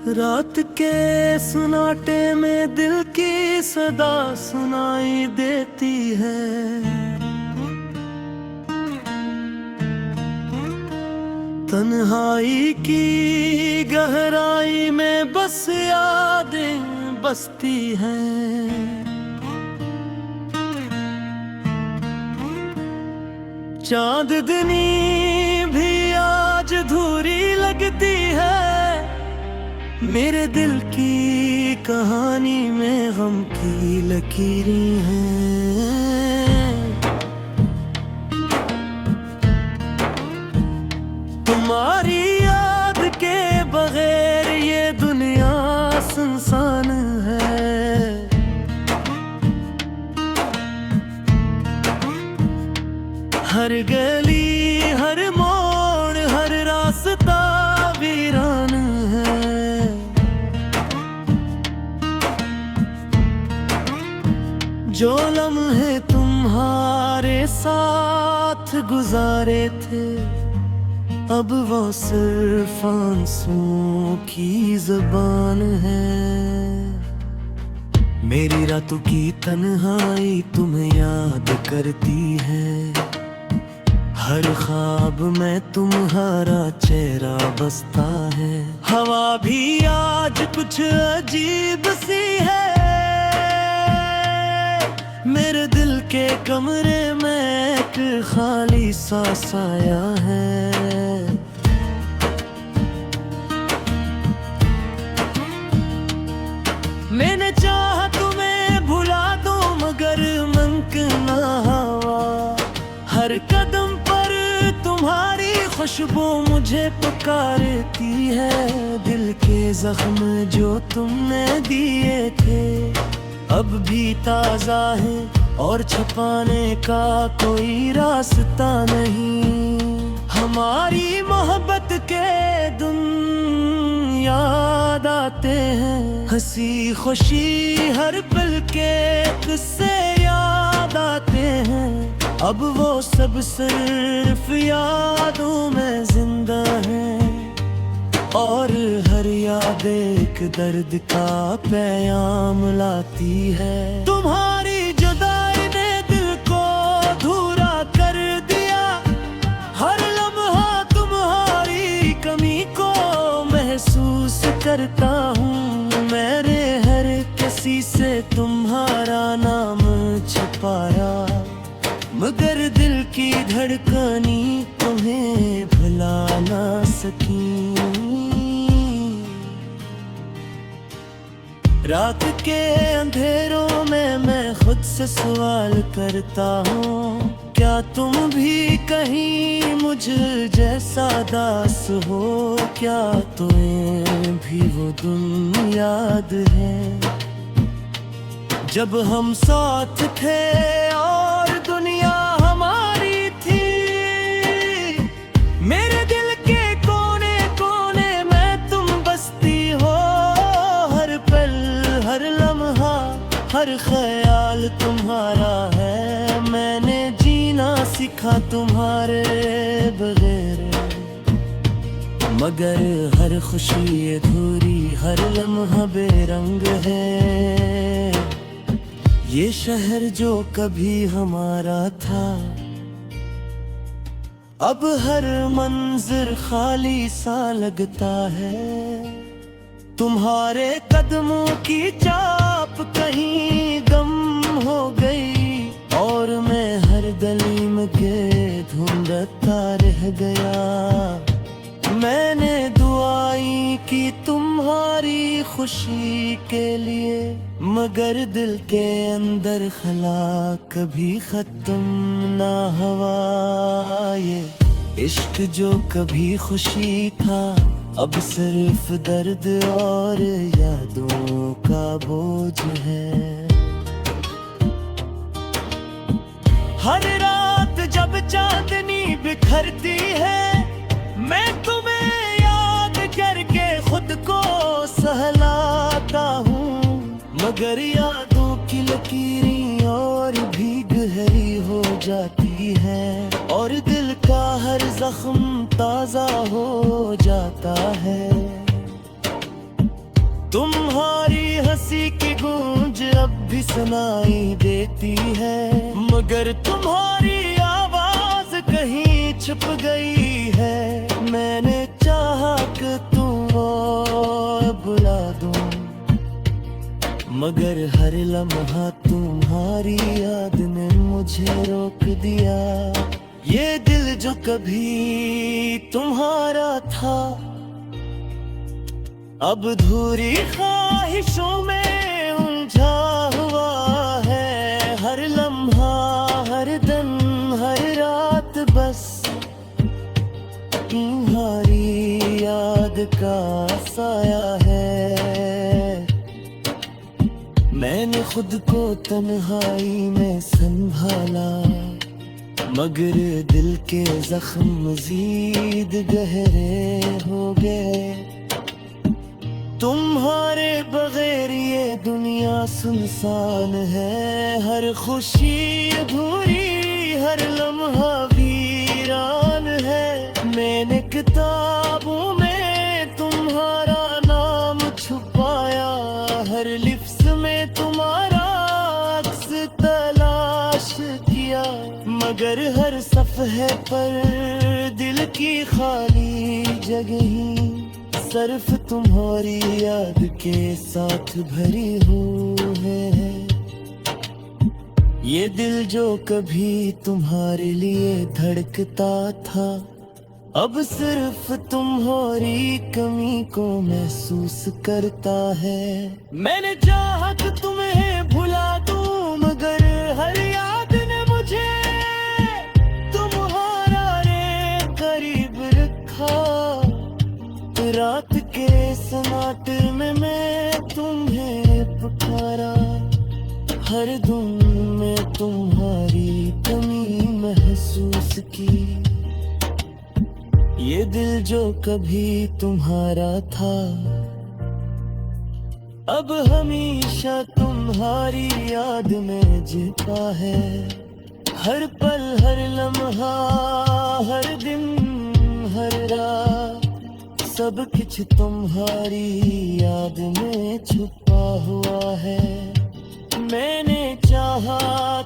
रात के सन्नाटे में दिल की सदा सुनाई देती है। तन्हाई की गहराई में बस यादें बसती हैं। चांदनी भी आज धूरी लगती है। मेरे दिल की कहानी में गम की लकीरें हैं। तुम्हारी याद के बगैर ये दुनिया सुनसान है। हर गली हर मोड़ हर रास्ता वीरान है। जो लम्हे तुम्हारे साथ गुजारे थे अब वो सिर्फ आंसुओं की ज़बान है। मेरी रातों की तन्हाई तुम्हें याद करती है। हर ख्वाब में तुम्हारा चेहरा बसता है। हवा भी आज कुछ अजीब सी है। मेरे दिल के कमरे में एक खाली सा साया है। मैंने चाहा तुम्हें भुला दूं मगर मुमकिन ना हुआ। हर कदम पर तुम्हारी खुशबू मुझे पुकारती है। दिल के जख्म जो तुमने दिए थे अब भी ताजा है और छुपाने का कोई रास्ता नहीं। हमारी मोहब्बत के दिन याद आते हैं। हंसी खुशी हर पल के किस्से याद आते हैं। अब वो सब सिर्फ यादों में जिंदा है। और हर याद एक दर्द का पैगाम लाती है। तुम्हारी जुदाई ने दिल को अधूरा कर दिया। हर लम्हा तुम्हारी कमी को महसूस करता हूँ। मैंने हर किसी से तुम्हारा नाम छुपाया मगर दिल की धड़कनी तुम्हें भुला ना सकी। रात के अंधेरों में मैं खुद से सवाल करता हूँ, क्या तुम भी कहीं मुझ जैसा दास हो? क्या तुम्हें भी वो दिन याद है जब हम साथ थे और दुनिया हमारी थी? मेरे दिल के कोने कोने में तुम बसती हो। हर पल हर लम्हा हर ख्याल तुम्हारा है। मैंने जीना सीखा तुम्हारे बगैर, मगर हर खुशी अधूरी हर लम्हा बेरंग है। ये शहर जो कभी हमारा था अब हर मंजिर खाली सा लगता है। तुम्हारे कदमों की चाप कहीं गम हो गई और मैं हर गली में के ढूंढता रह गया। मैंने दुआई की तुम्हारी खुशी के लिए, मगर दिल के अंदर खला कभी खत्म ना हुआ। ये इश्क जो कभी खुशी था अब सिर्फ दर्द और यादों का बोझ है। हर रात जब चांदनी बिखरती है मैं तुम्हें याद करके खुद को सहलाता हूँ, मगर यादों की लकीरें और भी गहरी हो जाती है और दिल का हर जख्म ताजा हो जाता है। तुम्हारी हंसी की गूंज अब भी सुनाई देती है, मगर तुम्हारी आवाज कहीं छुप गई है। मैंने चाहा कि तुम और बुला दूं, मगर हर लम्हा तुम्हारी याद ने मुझे रोक दिया। ये दिल जो कभी तुम्हारा था, अब अधूरी ख्वाहिशों में उलझा हुआ है। हर लम्हा, हर दिन, हर रात बस तुम्हारी याद का साया है। मैंने खुद को तन्हाई में संभाला, मगर दिल के जख्म मजीद गहरे हो गए। तुम्हारे बगैर ये दुनिया सुनसान है, हर खुशी अधूरी, हर लम्हा वीरान है। मैंने किताबों में तुम्हारा नाम छुपाया, हर लिफ्स में तुम्हारा अक्स तलाश किया, मगर हर सफ़हे पर दिल की खाली जगह ही सिर्फ तुम्हारी याद के साथ भरी हुई है। ये दिल जो कभी तुम्हारे लिए धड़कता था, अब सिर्फ तुम्हारी कमी को महसूस करता है। मैंने चाहा कि तुम्हें भुला दूं, मगर हर याद ने मुझे तुम्हारा रे करीब रखा। रात के सन्नाटे में मैं तुम्हें पुकारा, हर धुन में तुम्हारी कमी महसूस की। ये दिल जो कभी तुम्हारा था, अब हमेशा तुम्हारी याद में जीता है। हर पल, हर लम्हा, हर दिन, हर रात, सब कुछ तुम्हारी याद में छुपा हुआ है। मैंने चाहा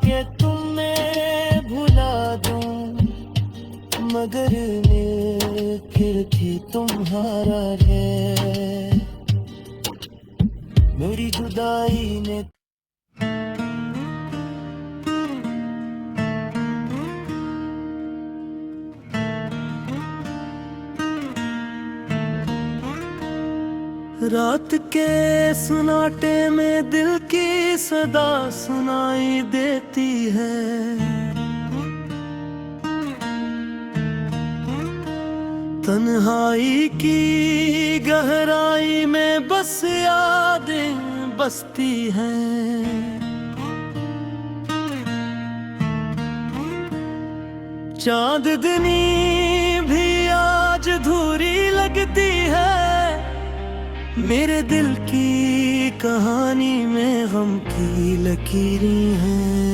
कि तुम्हें भुला दूं, मगर फिर भी तुम्हारा है। मेरी जुदाई ने रात के सुनाटे में दिल की सदा सुनाई देती है। तन्हाई की गहराई में बस यादें बसती हैं। चांदनी भी आज धूरी लगती है। मेरे दिल की कहानी में गम की लकीरें हैं।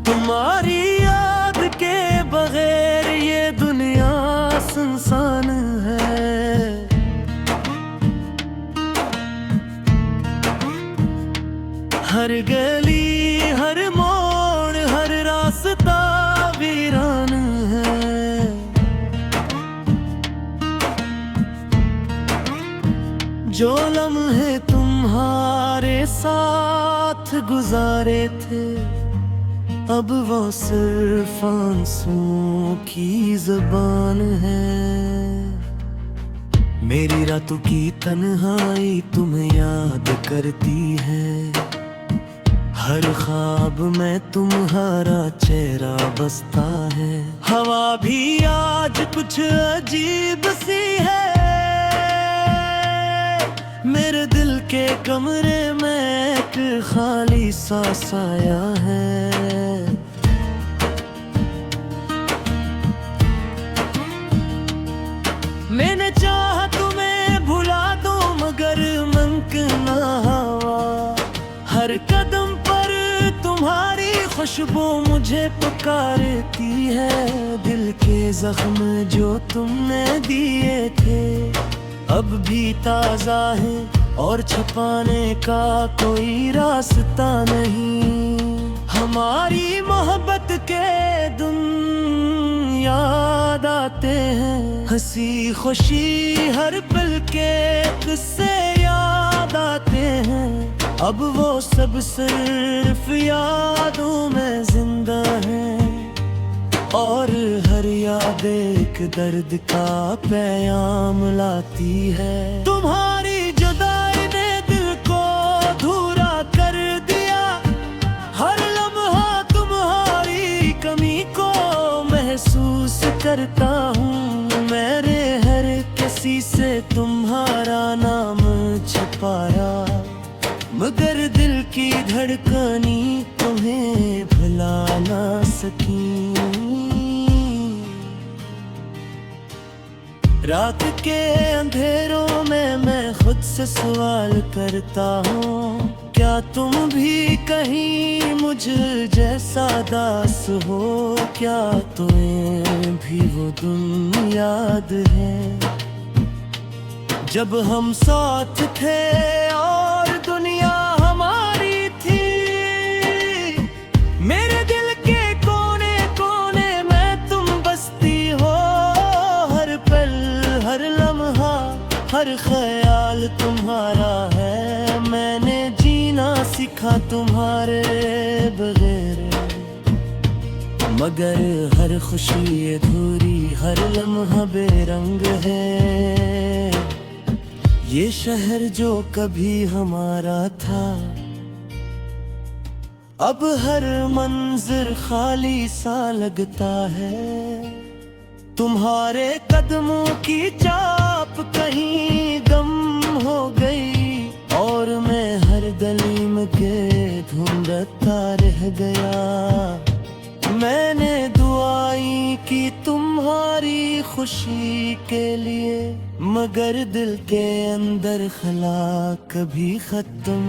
तुम्हारी याद के बगैर ये दुनिया सुनसान है। हर गली, हर मोड़, हर रास्ता वीरान है। जो लम्हे तुम्हारे साथ गुजारे थे, अब वो सिर्फ आंसुओं की ज़बान है। मेरी रातों की तन्हाई तुम्हें याद करती है। हर ख्वाब में तुम्हारा चेहरा बसता है। हवा भी आज कुछ अजीब सी है। मेरे दिल के कमरे में एक खाली सा साया है। मैंने चाहा तुम्हें भुला दूं, मगर मुमकिन ना हुआ। हर कदम पर तुम्हारी खुशबू मुझे पुकारती है, दिल के जख्म जो तुमने दिए थे अब भी ताजा है और छुपाने का कोई रास्ता नहीं। हमारी मोहब्बत के दिन याद आते हैं, हंसी खुशी हर पल के किस्से याद आते हैं। अब वो सब सिर्फ यादों में जिंदा है और हर याद एक दर्द का पैगाम लाती है। तुम्हारी जुदाई ने दिल को अधूरा कर दिया, हर लम्हा तुम्हारी कमी को महसूस करता हूँ। मेरे हर किसी से तुम्हारा नाम छुपाया, मगर दिल की धड़कनी तुम्हें भुला ना सकी। रात के अंधेरों में मैं खुद से सवाल करता हूँ, क्या तुम भी कहीं मुझ जैसा दास हो? क्या तुम्हें भी वो दिन याद है जब हम साथ थे और दुनिया हमारी थी? मेरे दिल के कोने कोने में तुम बसती हो, हर पल हर लम्हा हर ख्याल तुम्हारा है। मैंने जीना सीखा तुम्हारे बगैर, मगर हर खुशी अधूरी हर लम्हा बेरंग है। ये शहर जो कभी हमारा था अब हर मंजिर खाली सा लगता है। तुम्हारे कदमों की चाप कहीं गम हो गई और मैं हर गली में के ढूंढता रह गया। मैंने दुआई की तुम्हारी खुशी के लिए, मगर दिल के अंदर खला कभी खत्म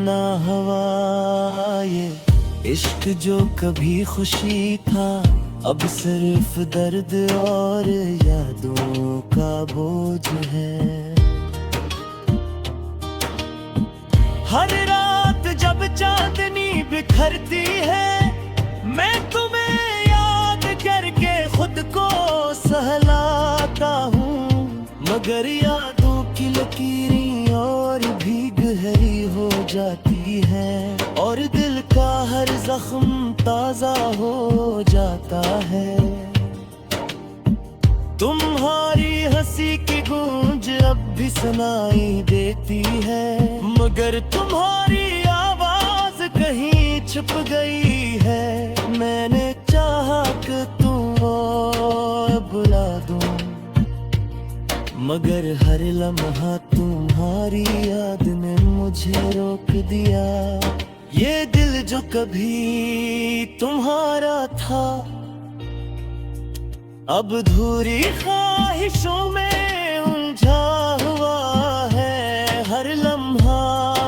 ना हुआ। ये इश्क जो कभी खुशी था अब सिर्फ दर्द और यादों का बोझ है। हर रात जब चांदनी बिखरती है, मैं तुम्हें याद करके खुद को सहलाता हूँ, मगर यादों की लकीरें और भी गहरी हो जाती है और दिल का हर जख्म ताजा हो जाता है। तुम्हारी हंसी की गूंज अब भी सुनाई देती है, मगर तुम्हारी आवाज कहीं छुप गई है। मैंने चाहा कि तुम और बुला दूं, मगर हर लम्हा तुम्हारी याद ने मुझे रोक दिया। ये दिल जो कभी तुम्हारा था अब अधूरी ख्वाहिशों में उलझा हुआ है। हर लम्हा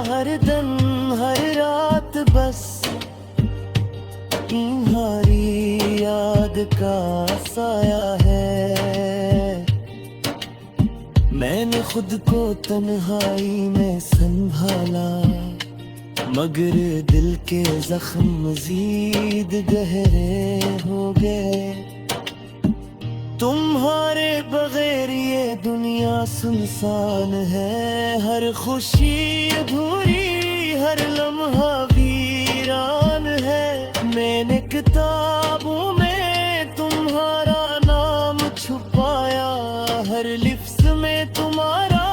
हर दिन हर रात बस तुम्हारी याद का साया है। मैंने खुद को तन्हाई में संभाला, मगर दिल के जख्म मजीद गहरे हो गए। तुम्हारे बगैर ये दुनिया सुनसान है, हर खुशी अधूरी हर लम्हा वीरान है। मैंने किताबों में तुम्हारा नाम छुपाया, हर लिफ्ज में तुम्हारा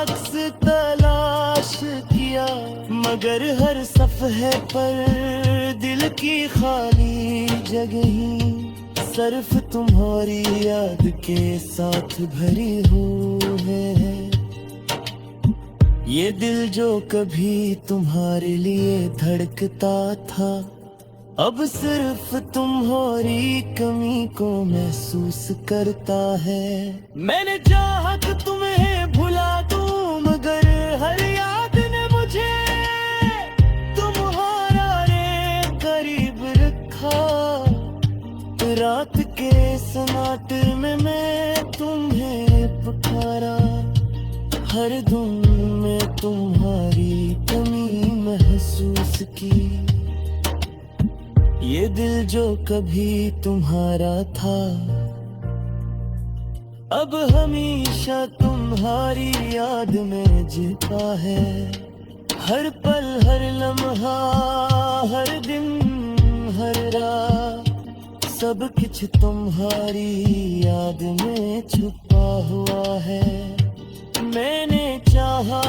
अक्स तलाश किया, मगर हर सफ़हे पर दिल की खाली जगह सिर्फ तुम्हारी याद के साथ भरी हुई है। ये दिल जो कभी तुम्हारे लिए धड़कता था अब सिर्फ तुम्हारी कमी को महसूस करता है। मैंने चाहा कि तुम्हें भुला दूं, मगर हर याद ने मुझे तुम्हारा रे करीब हर धुन में तुम्हारी कमी महसूस की। ये दिल जो कभी तुम्हारा था, अब हमेशा तुम्हारी याद में जीता है। हर पल, हर लम्हा, हर दिन, हर रात, सब कुछ तुम्हारी याद में छुपा हुआ है। मैंने चाहा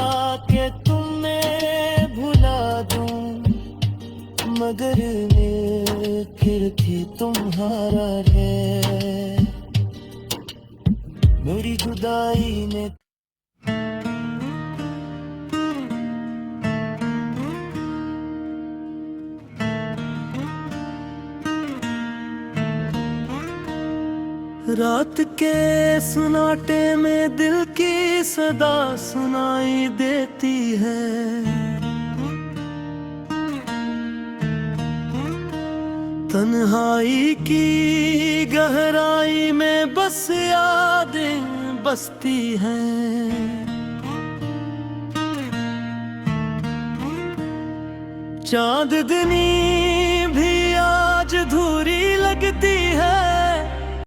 कि तुम्हें भुला दूं, मगर फिर भी तुम्हारा है। मेरी जुदाई ने रात के सुनाटे में दिल की सदा सुनाई देती है। तन्हाई की गहराई में बस यादें बसती हैं। चांदनी